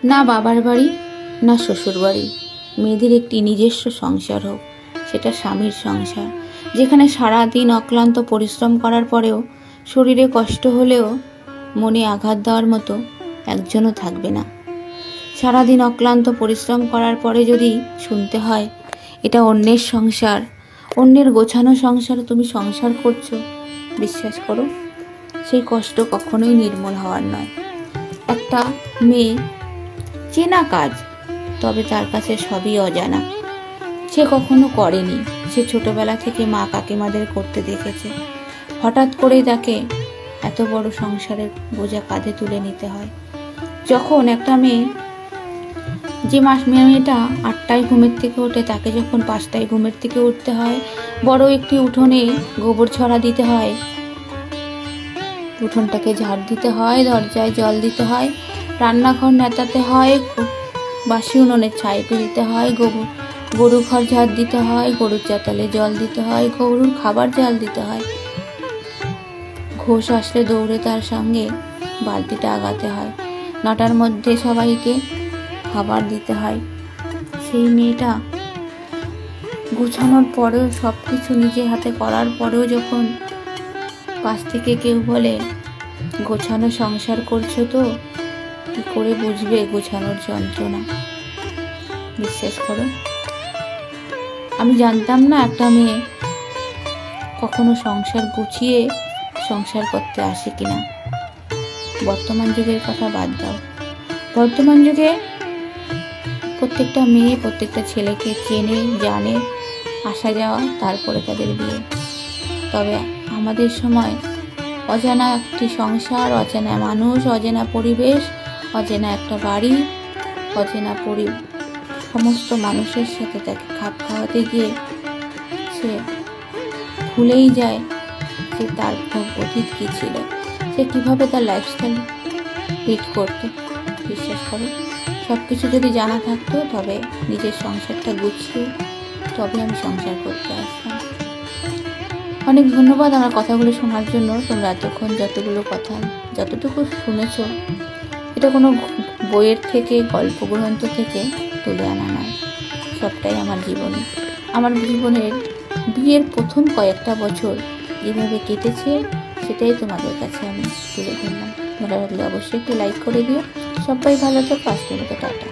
না বাবার বাড়ি না শ্বশুর বাড়ি, মেয়েদের একটি নিজস্ব সংসার হোক, সেটা স্বামীর সংসার, যেখানে সারাদিন অক্লান্ত পরিশ্রম করার পরেও শরীরে কষ্ট হলেও মনে আঘাত দেওয়ার মতো একজনও থাকবে না। সারাদিন অক্লান্ত পরিশ্রম করার পরে যদি শুনতে হয় এটা অন্যের সংসার, অন্যের গোছানো সংসার তুমি সংসার করছো, বিশ্বাস করো সেই কষ্ট কখনোই নির্মূল হওয়ার নয়। একটা মেয়ে চেনা কাজ, তবে তার কাছে সবই অজানা, সে কখনো করেনি, সে ছোটবেলা থেকে মা কাকিমাদের করতে দেখেছে। হঠাৎ করেই তাকে এত বড় সংসারের বোঝা কাঁধে তুলে নিতে হয়। যখন একটা মেয়ে, যে মেয়েটা 8টায় ঘুমের থেকে ওঠে, তাকে যখন 5টায় ঘুমের থেকে উঠতে হয়, বড় একটি উঠোনে গোবর ছড়া দিতে হয়, উঠোনটাকে ঝাড় দিতে হয়, দরজায় জল দিতে হয়, রান্নাঘর নেতাতে হয়, বাসি উনুনের ছাই ফেলতে হয়, গরু ঘর ঝাড় দিতে হয়, গরুর চাতালে জল দিতে হয়, গরুর খাবার জল দিতে হয়, ঘোষ আসলে দৌড়ে তার সঙ্গে বালতিটা আগাতে হয়, 9টার মধ্যে সবাইকে খাবার দিতে হয়। সেই মেয়েটা গুছানোর পরেও, সব কিছু নিজে হাতে করার পরেও যখন পাশ থেকে কেউ বলে গোছানো সংসার করছো, তো কি করে বুঝবে গোছানোর যন্ত্রণা? বিশ্বাস করো, আমি জানতাম না একটা মেয়ে কখনো সংসার গুছিয়ে সংসার করতে আসে কিনা। বর্তমান যুগের কথা বাদ দাও, বর্তমান যুগে প্রত্যেকটা মেয়ে প্রত্যেকটা ছেলেকে চেনে, জানে, আসা যাওয়া, তারপরে তাদের বিয়ে। তবে আমাদের সময় অজানা একটি সংসার, অজানা মানুষ, অজানা পরিবেশ, অজানা একটা বাড়ি, অজানা সমস্ত মানুষের সাথে তাকে খাপ খাওয়াতে গিয়ে সে ভুলেই যায় যে তার অতীত কী ছিল, সে কীভাবে তার লাইফস্টাইল লিড করতো। বিশ্বাস করো, সব কিছু যদি জানা থাকতো তবে নিজের সংসারটা গুছিয়ে তবে আমি সংসার করতে আসতাম। অনেক ধন্যবাদ আমার কথাগুলো শোনার জন্য। তোমরা এতক্ষণ যতটুকু শুনেছো, এটা কোনো বইয়ের থেকে, গল্প গ্রন্থ থেকে তুলে আনা নয়, সবটাই আমার জীবনে। আমার জীবনের বিয়ের প্রথম কয়েকটা বছর যেভাবে কেটেছে সেটাই তোমাদের কাছে আমি তুলে ধরলাম। ভালো লাগলে অবশ্যই একটু লাইক করে দিও। সবাই ভালো থাকো, আজকের মতো টাটা।